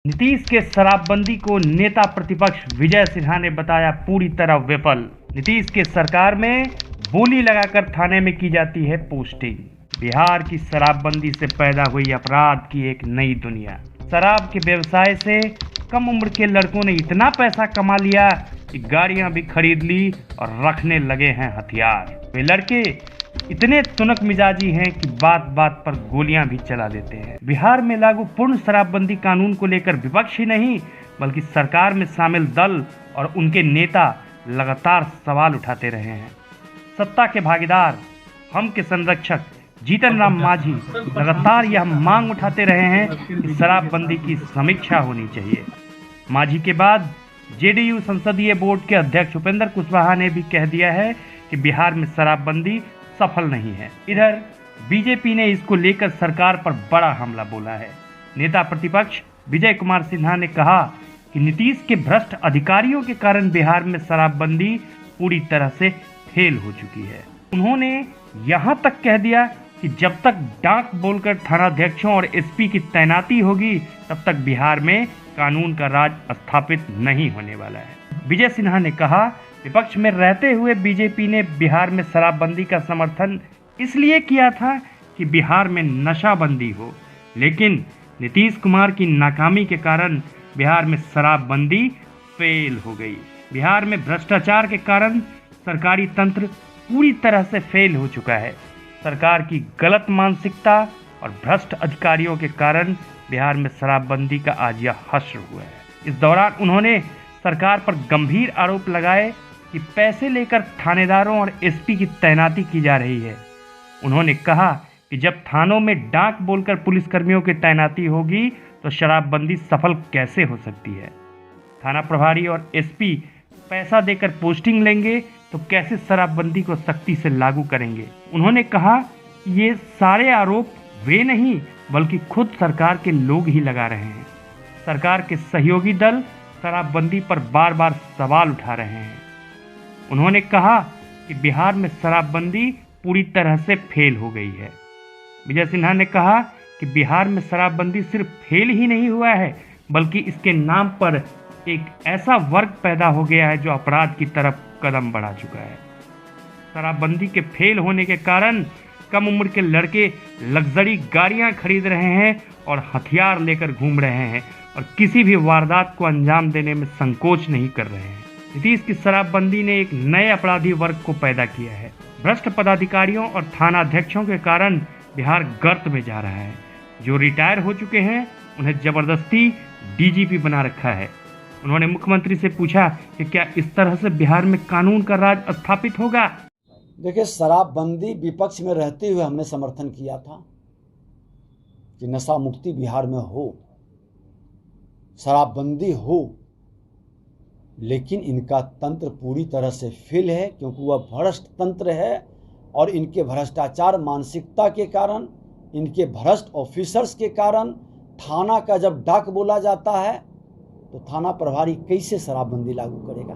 नीतीश के शराबबंदी को नेता प्रतिपक्ष विजय सिन्हा ने बताया पूरी तरह विफल। नीतीश के सरकार में बोली लगाकर थाने में की जाती है पोस्टिंग। बिहार की शराबबंदी से पैदा हुई अपराध की एक नई दुनिया। शराब के व्यवसाय से कम उम्र के लड़कों ने इतना पैसा कमा लिया कि गाड़ियां भी खरीद ली और रखने लगे हैं हथियार। वे लड़के इतने तुनक मिजाजी हैं कि बात बात पर गोलियां भी चला देते हैं। बिहार में लागू पूर्ण शराबबंदी कानून को लेकर विपक्ष ही नहीं बल्कि सरकार में शामिल दल और उनके नेता लगातार सवाल उठाते रहे हैं। सत्ता के भागीदार हम के संरक्षक जीतन राम मांझी लगातार यह मांग उठाते रहे हैं कि शराबबंदी की समीक्षा होनी चाहिए। मांझी के बाद जेडीयू संसदीय बोर्ड के अध्यक्ष उपेंद्र कुशवाहा ने भी कह दिया है कि बिहार में शराबबंदी सफल नहीं है। इधर बीजेपी ने इसको लेकर सरकार पर बड़ा हमला बोला है। नेता प्रतिपक्ष विजय कुमार सिन्हा ने कहा कि नीतीश के भ्रष्ट अधिकारियों के कारण बिहार में शराबबंदी पूरी तरह से फेल हो चुकी है। उन्होंने यहां तक कह दिया कि जब तक डाक बोलकर थानाध्यक्षों और एसपी की तैनाती होगी तब तक बिहार में कानून का राज स्थापित नहीं होने वाला है। विजय सिन्हा ने कहा, विपक्ष में रहते हुए बीजेपी ने बिहार में शराबबंदी का समर्थन इसलिए किया था कि बिहार में नशाबंदी हो, लेकिन नीतीश कुमार की नाकामी के कारण बिहार में शराबबंदी फेल हो गई। बिहार में भ्रष्टाचार के कारण सरकारी तंत्र पूरी तरह से फेल हो चुका है। सरकार की गलत मानसिकता और भ्रष्ट अधिकारियों के कारण बिहार में शराबबंदी का आज यह हश्र हुआ है। इस दौरान उन्होंने सरकार पर गंभीर आरोप लगाए कि पैसे लेकर थानेदारों और एसपी की तैनाती की जा रही है। उन्होंने कहा कि जब थानों में डाक बोलकर पुलिसकर्मियों की तैनाती होगी तो शराबबंदी सफल कैसे हो सकती है। थाना प्रभारी और एसपी पैसा देकर पोस्टिंग लेंगे तो कैसे शराबबंदी को सख्ती से लागू करेंगे। उन्होंने कहा कि ये सारे आरोप वे नहीं बल्कि खुद सरकार के लोग ही लगा रहे हैं। सरकार के सहयोगी दल शराबबंदी पर बार बार सवाल उठा रहे हैं। उन्होंने कहा कि बिहार में शराबबंदी पूरी तरह से फेल हो गई है। विजय सिन्हा ने कहा कि बिहार में शराबबंदी सिर्फ फेल ही नहीं हुआ है बल्कि इसके नाम पर एक ऐसा वर्ग पैदा हो गया है जो अपराध की तरफ कदम बढ़ा चुका है। शराबबंदी के फेल होने के कारण कम उम्र के लड़के लग्जरी गाड़ियां खरीद रहे हैं और हथियार लेकर घूम रहे हैं और किसी भी वारदात को अंजाम देने में संकोच नहीं कर रहे हैं। नीतीश की शराबबंदी ने एक नए अपराधी वर्ग को पैदा किया है। भ्रष्ट पदाधिकारियों और थानाध्यक्षों के कारण बिहार गर्त में जा रहा है। जो रिटायर हो चुके हैं उन्हें जबरदस्ती डीजीपी बना रखा है। उन्होंने मुख्यमंत्री से पूछा कि क्या इस तरह से बिहार में कानून का राज स्थापित होगा। देखिए, शराबबंदी विपक्ष में रहते हुए हमने समर्थन किया था कि नशा मुक्ति बिहार में हो, शराबबंदी हो, लेकिन इनका तंत्र पूरी तरह से फेल है क्योंकि वह भ्रष्ट तंत्र है और इनके भ्रष्टाचार मानसिकता के कारण, इनके भ्रष्ट ऑफिसर्स के कारण थाना का जब डाक बोला जाता है तो थाना प्रभारी कैसे शराबबंदी लागू करेगा।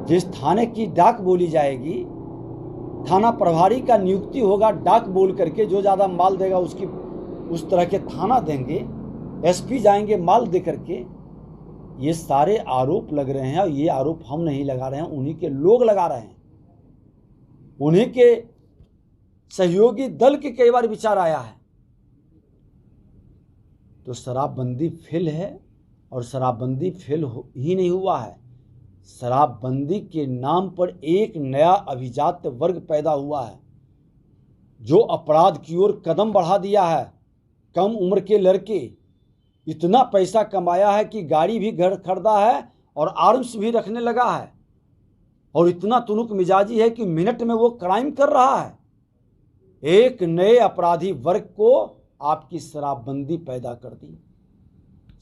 जिस थाने की डाक बोली जाएगी, थाना प्रभारी का नियुक्ति होगा डाक बोल करके, जो ज़्यादा माल देगा उसकी उस तरह के थाना देंगे, एसपी जाएंगे माल दे करके। ये सारे आरोप लग रहे हैं और ये आरोप हम नहीं लगा रहे हैं, उन्हीं के लोग लगा रहे हैं। उन्हीं के सहयोगी दल के कई बार विचार आया है। तो शराबबंदी फेल है और शराबबंदी फेल ही नहीं हुआ है, शराबबंदी के नाम पर एक नया अभिजात वर्ग पैदा हुआ है जो अपराध की ओर कदम बढ़ा दिया है। कम उम्र के लड़के इतना पैसा कमाया है कि गाड़ी भी घर खरीदा है और आर्म्स भी रखने लगा है और इतना तुनुक मिजाजी है कि मिनट में वो क्राइम कर रहा है। एक नए अपराधी वर्ग को आपकी शराबबंदी पैदा कर दी,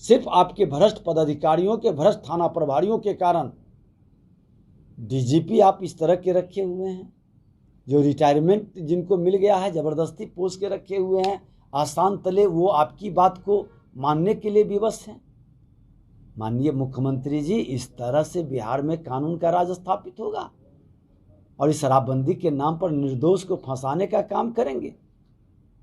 सिर्फ आपके भ्रष्ट पदाधिकारियों के, भ्रष्ट थाना प्रभारियों के कारण। डीजीपी आप इस तरह के रखे हुए हैं, जो रिटायरमेंट जिनको मिल गया है जबरदस्ती पोस्ट के रखे हुए हैं आसान तले, वो आपकी बात को मानने के लिए विवश हैं। माननीय मुख्यमंत्री जी, इस तरह से बिहार में कानून का राज स्थापित होगा और इस शराबबंदी के नाम पर निर्दोष को फंसाने का काम करेंगे।